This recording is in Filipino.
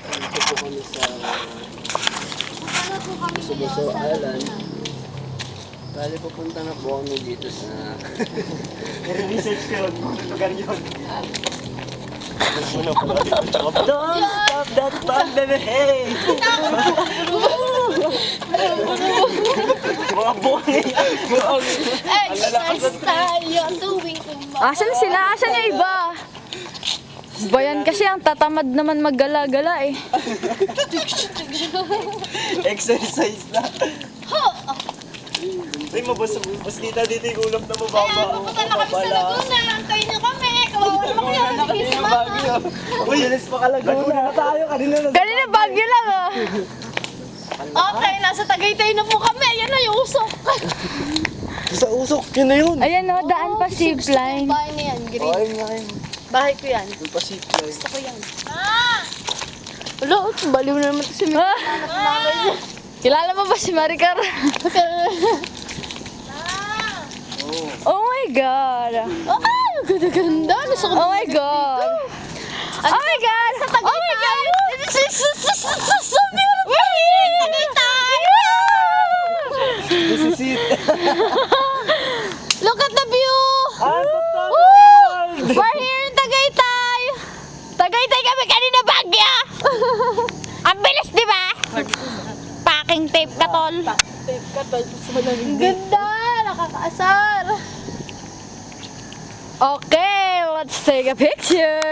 Dito po kami sa Subuso Island. Bali pupunta na po kami dito sa research ko yun. Lugar yun. Don't stop that band, baby, hey! Mga buhay. Exercise tayo tuwing umaga. Asan sila? Asan yung iba? Bayan kasi ang tatamad naman maggala-gala eh. Exercise na. Ay, mabas kita dito yung ulap na mababa. Kaya pupunta na kami sa Laguna. Antayin niyo kami. Kawawa naman kayo. Nagiging sa mama. Uy, alis pa ka Laguna na tayo. Kanina Baguio lang ah. Okay, nasa Tagaytay na po kami. Yan na yung usok. Sa usok, yun na yun. Ayan o, daan pa zipline. Bahay na yan, green. Ay, ngayon. Bahay ko yan. Yung pasipay. Gusto ko yan. Wala, baliw na naman ito si Mika. Ah! Kilala mo ba si Maricar? Oh my God! Ay, ang ganda-ganda. Oh my God! Oh my God! Oh my God! So beautiful! Tagaytay! This is it. Look at the view! Ah, total. We're here in Tagaytay! Tagaytay kami kanina Bagya! Ang bilis, di ba? Packing tape ka, tol. Tape ka, tol. Ganda! Nakakaasar! Okay, let's take a picture!